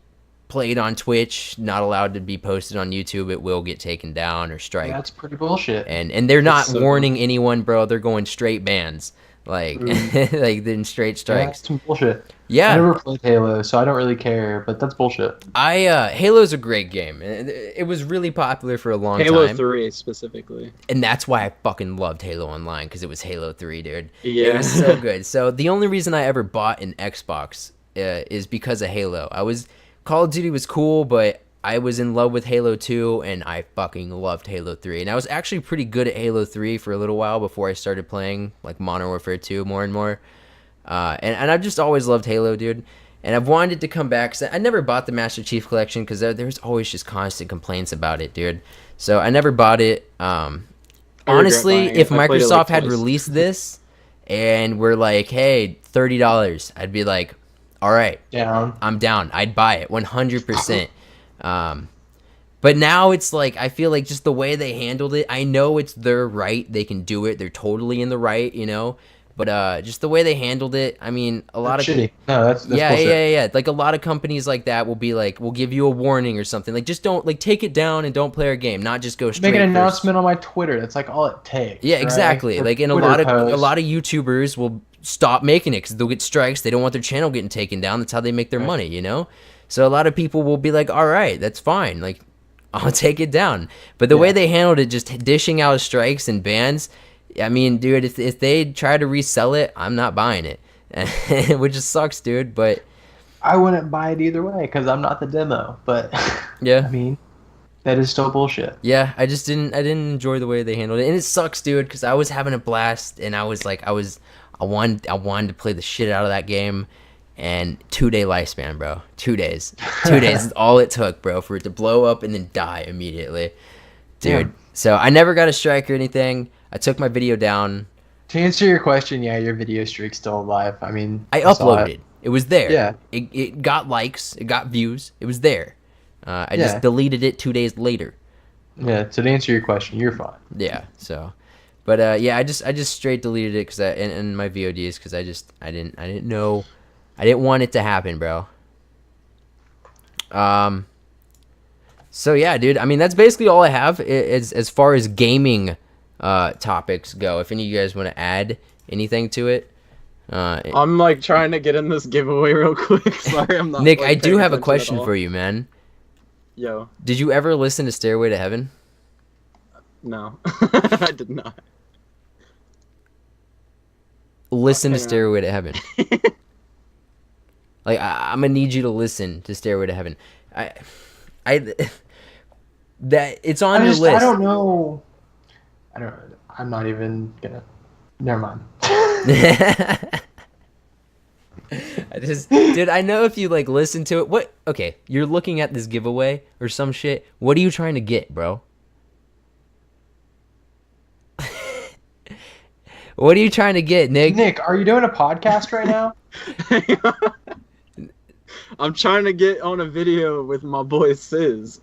played on Twitch, not allowed to be posted on YouTube. It will get taken down or striked. That's pretty bullshit. And they're not warning anyone, bro. They're going straight bans. Like, like then straight strikes. That's some bullshit. Yeah. I never played Halo, so I don't really care, but that's bullshit. Halo's a great game. It was really popular for a long time. Halo 3 specifically. And that's why I fucking loved Halo Online, because it was Halo 3, dude. Yeah. It was so good. So the only reason I ever bought an Xbox is because of Halo. Call of Duty was cool, but I was in love with Halo 2, and I fucking loved Halo 3. And I was actually pretty good at Halo 3 for a little while before I started playing like Modern Warfare 2 more and more. And I've just always loved Halo, dude. And I've wanted it to come back. Cause I never bought the Master Chief Collection because there's always just constant complaints about it, dude. So I never bought it. Honestly, if Microsoft had released this and we're like, hey, $30, I'd be like, all right, I'm down. I'd buy it 100%. But now it's like, I feel like just the way they handled it, I know it's their right. They can do it. They're totally in the right, you know? But just the way they handled it, I mean, a lot of shitty. No, that's yeah, bullshit. yeah. Like a lot of companies like that will be like, we'll give you a warning or something. Like, just don't, like, take it down and don't play our game. Not just go straight. Make an announcement on my Twitter. That's like all it takes. Yeah, exactly. Right? Like, and a lot of YouTubers will stop making it because they'll get strikes. They don't want their channel getting taken down. That's how they make their money, you know. So a lot of people will be like, all right, that's fine. Like, I'll take it down. But the way they handled it, just dishing out strikes and bans. I mean, dude, if they try to resell it, I'm not buying it, which just sucks, dude. But I wouldn't buy it either way because I'm not the demo. But yeah, I mean, that is still bullshit. Yeah, I didn't enjoy the way they handled it, and it sucks, dude, because I was having a blast, and I wanted to play the shit out of that game, and 2-day lifespan, bro. 2 days, 2 days is all it took, bro, for it to blow up and then die immediately, dude. Yeah. So I never got a strike or anything. I took my video down. To answer your question, yeah, your video streak's still alive. I mean, I uploaded it. It was there. Yeah. It got likes. It got views. It was there. I just deleted it 2 days later. Yeah. So to answer your question, you're fine. Yeah. So, but yeah, I just straight deleted it because and my VODs because I didn't know, I didn't want it to happen, bro. So yeah, dude. I mean, that's basically all I have as far as gaming topics go. If any of you guys want to add anything to it. I'm like trying to get in this giveaway real quick. Sorry, I'm not. Nick, I do have a question for you, man. Yo. Did you ever listen to Stairway to Heaven? No, I did not. Listen to Stairway to Heaven. Like, I'm gonna need you to listen to Stairway to Heaven. That it's on your list. I don't know. I'm not even gonna. Never mind. Dude, I know if you like listen to it. Okay, you're looking at this giveaway or some shit. What are you trying to get, bro? What are you trying to get, Nick? Nick, are you doing a podcast right now? I'm trying to get on a video with my boy Sizz.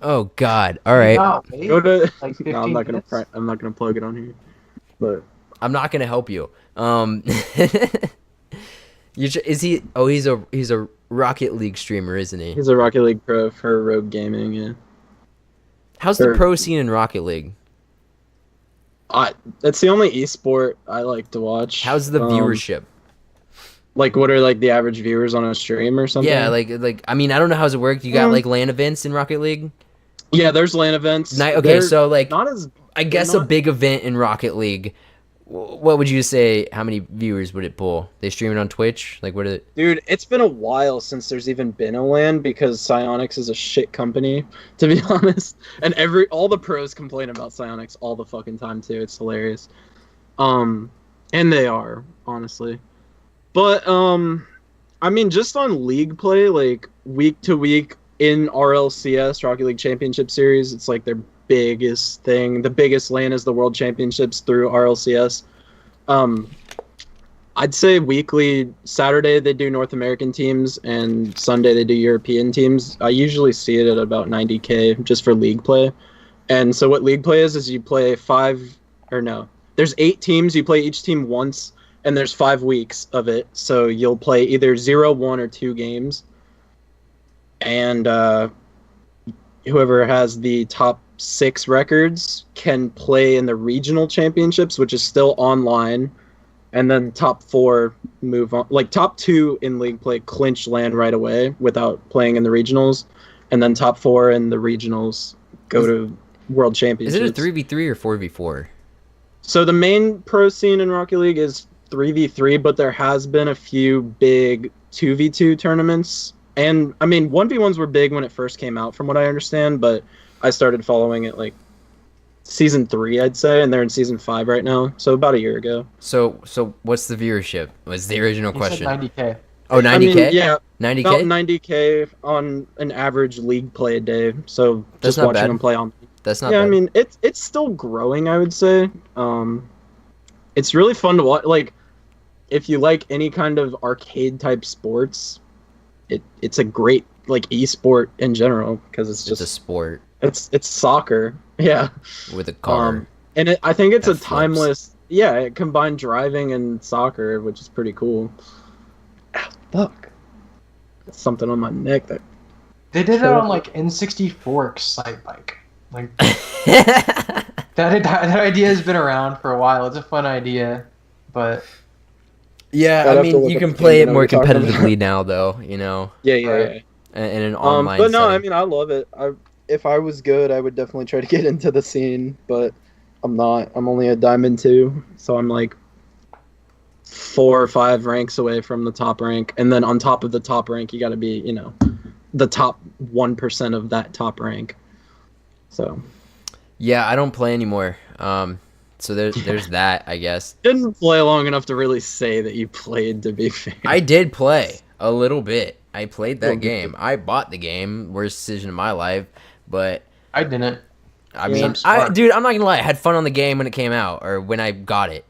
Oh God! All right, No, Go to. like No, I'm 15 not gonna. minutes. I'm not gonna plug it on here. But I'm not gonna help you. Is he? Oh, he's a Rocket League streamer, isn't he? he's a Rocket League pro for Rogue Gaming. Yeah. How's the Or- pro scene in Rocket League? That's the only esport I like to watch. How's the viewership? Like, what are like the average viewers on a stream or something? Yeah, like I mean, I don't know how's it work. You got like LAN events in Rocket League. Yeah, there's LAN events. Okay, They're so like not as. I guess not- a big event in Rocket League. What would you say? How many viewers would it pull? They stream it on Twitch? Like what? Dude, it's been a while since there's even been a LAN because Psyonix is a shit company, to be honest. And all the pros complain about Psyonix all the fucking time too. It's hilarious. And they are, honestly. But I mean, just on league play, like week to week in RLCS, Rocket League Championship Series, it's like their biggest thing. The biggest LAN is the World Championships through RLCS. I'd say weekly, Saturday they do North American teams, and Sunday they do European teams. I usually see it at about 90K just for league play. And so what league play is you play there's 8 teams, you play each team once, and there's 5 weeks of it. So you'll play either 0, 1, or 2 games. And whoever has the top 6 records can play in the regional championships, which is still online. And then top 4 move on. Like top 2 in league play clinch LAN right away without playing in the regionals. And then top 4 in the regionals go to world championships. Is it a 3v3 or 4v4? So the main pro scene in Rocket League is 3v3, but there has been a few big 2v2 tournaments. And I mean, 1v1s were big when it first came out, from what I understand, but I started following it like season 3, I'd say, and they're in season 5 right now, so about a year ago. So what's the viewership? Was the original He question? said 90K. Oh, 90K? I mean, yeah, 90K? about 90K on an average league play a day. So That's just not watching bad. them play on. That's not Yeah, bad. I mean, it's still growing, I would say. It's really fun to watch. Like, if you like any kind of arcade type sports, it's a great like esport in general because it's it's a just sport it's soccer. Yeah. with a car. And I think it's that a flips. timeless. Yeah, it combined driving and soccer, which is pretty cool. Ow, fuck. That's something on my neck that. They did it on like N64 Excite Bike. Like that idea has been around for a while. It's a fun idea, but Yeah, I'd I have to mean, look you up can the play game it that more we're talking about. competitively now, though. You know, Yeah, yeah, Right. yeah. in an online. But no, I setting. mean, I love it. If I was good, I would definitely try to get into the scene, but I'm not. I'm only a Diamond 2, so I'm like 4 or 5 ranks away from the top rank, and then on top of the top rank, you got to be, the top 1% of that top rank. So Yeah, I don't play anymore. So there's that, I guess. didn't play long enough to really say that you played. To be fair, I did play a little bit. I played that Little bit. game. I bought the game. Worst decision of my life. But I didn't. I Yeah. mean, I'm smart. dude, I'm not gonna lie. I had fun on the game when it came out, or when I got it.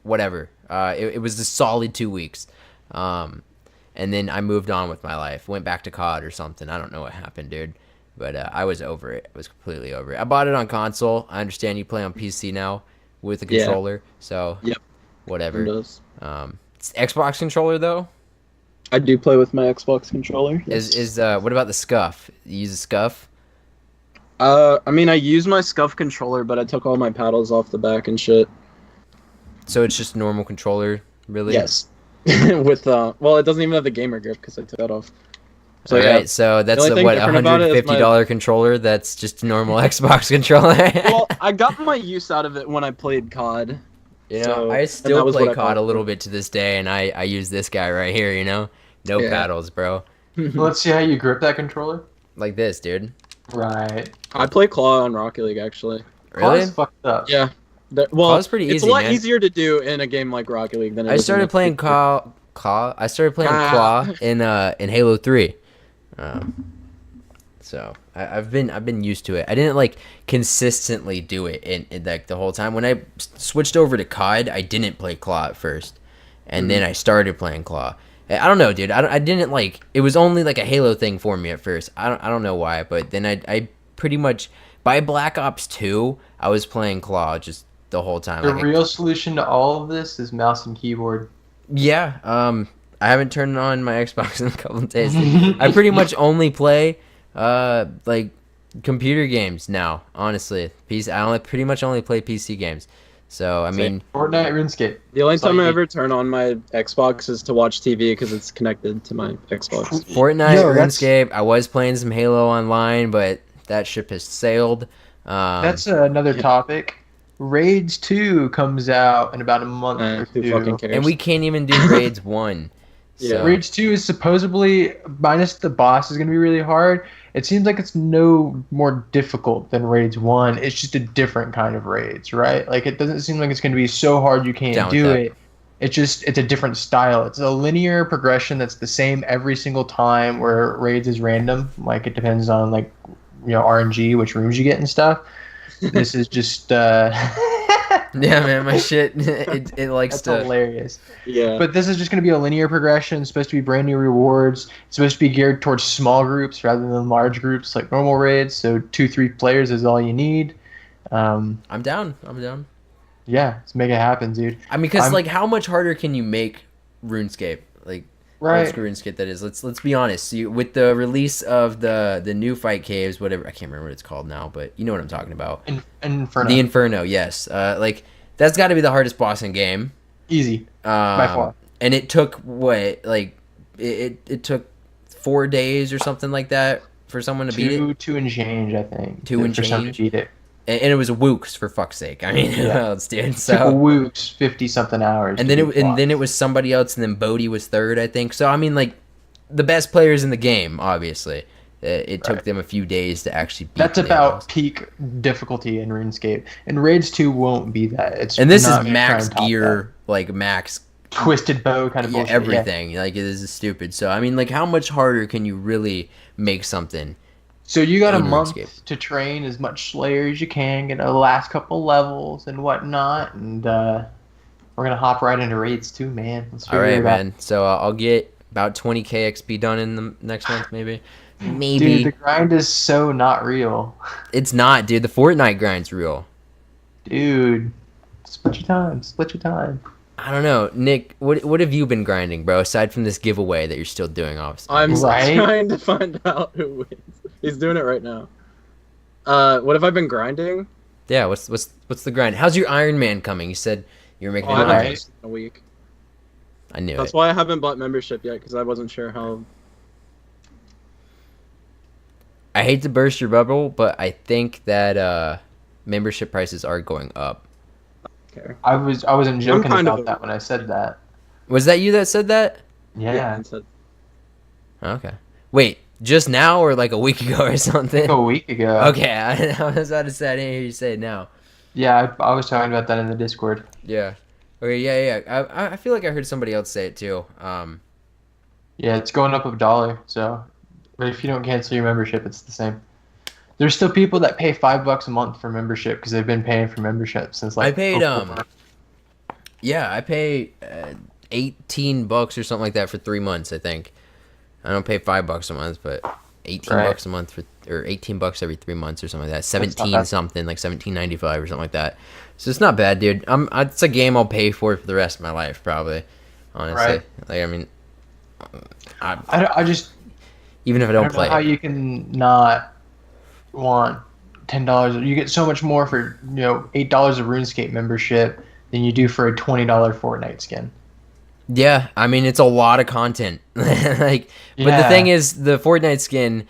Whatever. It was a solid 2 weeks. And then I moved on with my life. Went back to COD or something. I don't know what happened, dude. But I was over it. I was completely over it. I bought it on console. I understand you play on PC now with a Yeah. controller. So Yep. whatever. Does. It's the Xbox controller though. I do play with my Xbox controller. Is what about the scuff? You use a scuff? I mean, I use my Scuff controller, but I took all my paddles off the back and shit. So it's just a normal controller, really? Yes. With well, it doesn't even have the gamer grip because I took that off. So All yeah. right, so that's only a thing what different about it is $150 controller. That's just a normal Xbox controller. Well, I got my use out of it when I played COD. You know, So- I and still that was play what I COD a bought. little bit to this day, and I use this guy right here. No Yeah. paddles, bro. Let's see how you grip that controller. Like this, dude. Right. I play Claw on Rocket League actually. Really? Claw's fucked up. Yeah. Well, Claw's pretty it's easy, a lot man. easier to do in a game like Rocket League than it I is in started a- playing Claw. I started playing Ah. Claw in Halo 3. So I've been used to it. I didn't like consistently do it in like the whole time. When I switched over to COD, I didn't play Claw at first, and then I started playing Claw, I don't know, dude. I didn't like. It was only like a Halo thing for me at first. I don't know why, but then I pretty much by Black Ops 2, I was playing Claw just the whole time. The Like, real solution to all of this is mouse and keyboard. yeah. I haven't turned on my Xbox in a couple of days. I pretty much only play like computer games now. Honestly, PC. I only pretty much only play PC games. So I mean, Fortnite, RuneScape. The only time I Like- ever turn on my Xbox is to watch TV because it's connected to my Xbox. Fortnite, Yo, that's- RuneScape. I was playing some Halo online, but that ship has sailed. That's another topic. Raids 2 comes out in about a month or Who two. fucking cares? and we can't even do Raids 1. Yeah. So, Raids 2 is supposedly, minus the boss, is going to be really hard. It seems like it's no more difficult than Raids 1. It's just a different kind of Raids, right? Like, it doesn't seem like it's going to be so hard you can't Down with do that. it. It's a different style. It's a linear progression that's the same every single time, where Raids is random. Like, it depends on, like, RNG, which rooms you get and stuff. This is just, yeah, man, my shit, it likes that's to. hilarious. Yeah. But this is just going to be a linear progression. It's supposed to be brand new rewards. It's supposed to be geared towards small groups rather than large groups like normal raids. So 2-3 players is all you need. I'm down. I'm down. Yeah, let's make it happen, dude. I mean, because I'm- like, how much harder can you make RuneScape? Like, old Right. school RuneScape, that is. Let's be honest. With the release of the new fight caves, whatever, I can't remember what it's called now, but you know what I'm talking about. Inferno. The Inferno, yes. Like, that's got to be the hardest boss in game. Easy. By far. And it took what, like, it took 4 days or something like that for someone to beat it. Two and change, I think. Two and for someone change? to beat it. And it was a Wooks, for fuck's sake. I mean, who Yeah. else, dude? Took a So, Wooks 50-something hours. and to then beat it was somebody else, and then Bodhi was third, I think. So I mean, like, the best players in the game, obviously. It took Right. them a few days to actually beat. That's the damn boss. about peak difficulty in RuneScape. And Raids 2 won't be that. It's And this is not gonna try max and top gear, like max that. Twisted bow kind of yeah, bullshit. everything. Like, this is stupid. So I mean, like, how much harder can you really make something? So you got a in month RuneScape. to train as much Slayer as you can, get the last couple levels and whatnot, and we're gonna hop right into raids too, man. Let's All figure right, it out. man. So I'll get about 20k XP done in the next month, maybe. Dude, Maybe the grind is so not real. it's not, dude. The Fortnite grind's real. Dude, split your time. Split your time. I don't know, Nick. What have you been grinding, bro? Aside from this giveaway that you're still doing, obviously. I'm Right? trying to find out who wins. He's doing it right now. What have I been grinding? Yeah. What's the grind? How's your Iron Man coming? You said you were making Oh, an I Iron haven't Man. posted in a week. I knew That's it. why I haven't bought membership yet, because I wasn't sure how. I hate to burst your bubble, but I think that membership prices are going up. Care. I wasn't joking kind of about a- that when I said that. Was that you that said that? Yeah, and said, Okay. Wait, just now or like a week ago or something? a week ago. Okay, I was about to say, I didn't hear you say it now. Yeah, I was talking about that in the Discord. Yeah. Okay, yeah. I feel like I heard somebody else say it too. Yeah, it's going up $1. So, but if you don't cancel your membership, it's the same. There's still people that pay $5 a month for membership because they've been paying for membership since like. I paid October. Yeah, I pay $18 or something like that for 3 months. I think I don't pay $5 a month, but $18 a month or $18 every 3 months or something like that. 17 bad. something, like 17.95 or something like that. So it's not bad, dude. It's a game I'll pay for the rest of my life, probably. Honestly, Right. like, I mean, I just even if I I don't don't play know how it. you can not want $10. You get so much more for $8 of RuneScape membership than you do for a $20 Fortnite skin. Yeah, I mean, it's a lot of content. Like, but the Yeah. thing is, the Fortnite skin,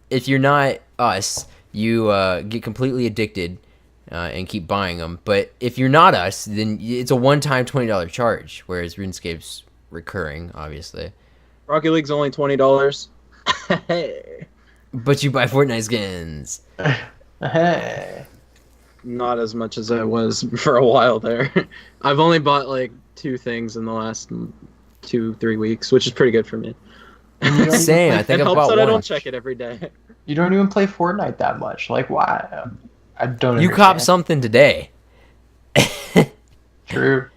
if you're not us, you get completely addicted and keep buying them. But if you're not us, then it's a one-time $20 charge, whereas RuneScape's recurring, obviously. Rocket League's only $20. But you buy Fortnite skins. Hey. Not as much as I was for a while there. I've only bought like 2 things in the last 2-3 weeks, which is pretty good for me. Same. I think It I've helps bought that I one. don't check it every day. You don't even play Fortnite that much. Like, why? I don't You understand. copped something today. True.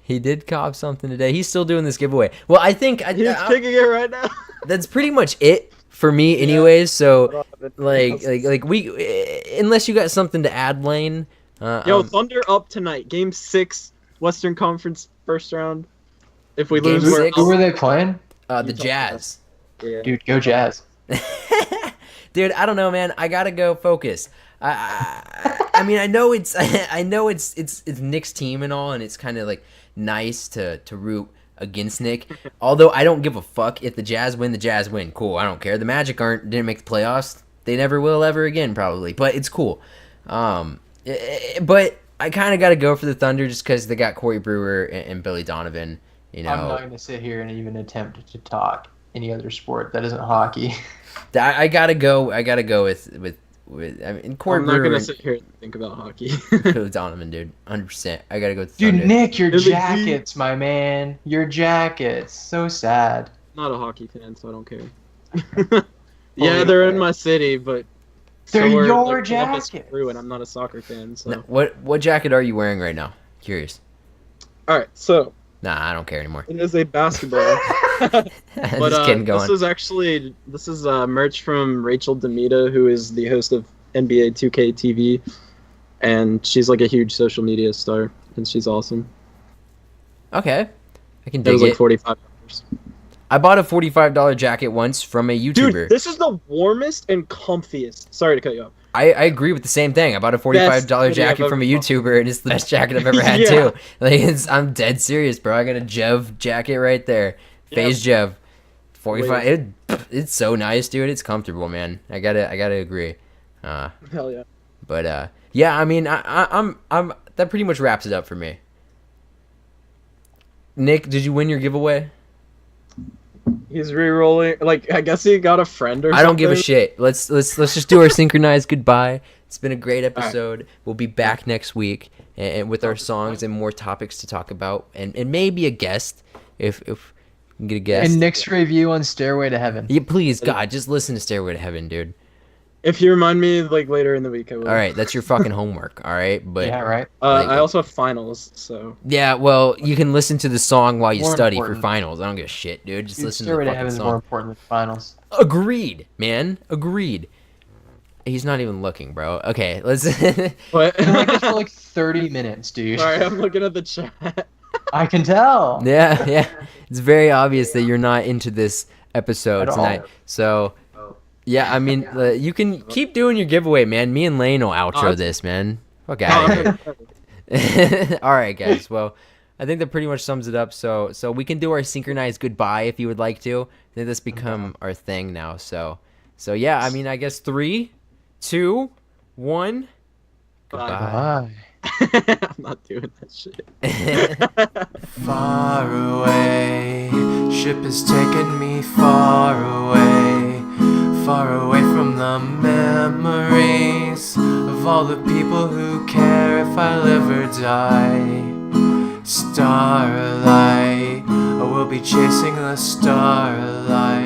He did cop something today. He's still doing this giveaway. Well, I think He's picking it right now. that's pretty much it for me, anyways. So, like we, unless you got something to add, Lane. Yo, Thunder up tonight. Game 6, Western Conference first round. If we Game lose, we're 6? Who were they playing? The Jazz. Yeah. Dude, go Jazz. Dude, I don't know, man. I gotta go focus. I mean, I know it's Nick's team and all, and it's kind of like nice to root against Nick. Although I don't give a fuck if the Jazz win. The Jazz win. Cool. I don't care. The Magic didn't make the playoffs. They never will ever again, probably. But it's cool. But I kind of got to go for the Thunder just because they got Corey Brewer and Billy Donovan. You know, I'm not going to sit here and even attempt to talk any other sport that isn't hockey. I gotta go with. I mean, Corey I'm Brewer. not gonna sit here and think about hockey. Billy Donovan, dude, 100%. I gotta go with the Dude, Thunder. Nick, your Billy jackets, my man. Your jackets. So sad. I'm not a hockey fan, so I don't care. Yeah, they're in my city, but They're your Columbus jackets. Crew, and I'm not a soccer fan. So No, what jacket are you wearing right now? Curious. all right, so Nah, I don't care anymore. it is a basketball. But Just kidding. Going. this is merch from Rachel Demita, who is the host of NBA 2K TV, and she's like a huge social media star, and she's awesome. Okay, I can It dig was it. like $45. I bought a $45 jacket once from a YouTuber. Dude, this is the warmest and comfiest. Sorry to cut you off. I agree with the same thing. I bought a $45 hoodie jacket I've from a ever YouTuber, and it's the best jacket I've ever had Yeah. too. Like I'm dead serious, bro. I got a Jev jacket right there, Phase Jev, 45. It's so nice, dude. It's comfortable, man. I gotta agree. Hell yeah. But yeah, I mean, I'm that pretty much wraps it up for me. Nick, did you win your giveaway? He's re-rolling. Like, I guess he got a friend or something. I don't give a shit. Let's just do our synchronized goodbye. It's been a great episode. We'll be back next week and with our songs and more topics to talk about, and maybe a guest if we can get a guest. And Nick's review on Stairway to Heaven. Yeah, please, God, just listen to Stairway to Heaven, dude. If you remind me, like, later in the week, I will. All right, that's your fucking homework. All right, but Yeah, right. I also have finals, so. yeah, well, you can listen to the song while you More study important. for finals. I don't give a shit, dude. Just Dude, listen to Stairway the to Heaven fucking is more song. important than finals. Agreed, man. Agreed. He's not even looking, bro. Okay, let's. What? Been like this for like 30 minutes, dude. Sorry, I'm looking at the chat. I can tell. Yeah. It's very obvious that you're not into this episode At all. tonight. So, yeah, I mean, you can keep doing your giveaway, man. Me and Lane will outro this, man. Fuck out of here. All right, guys. Well, I think that pretty much sums it up. So we can do our synchronized goodbye if you would like to. I think that's become our thing now. So yeah, I mean, I guess 3, 2, 1. Goodbye. Bye. I'm not doing that shit. Far away, ship has taken me far away from the memories of all the people who care if I live or die. Starlight, I will be chasing the starlight.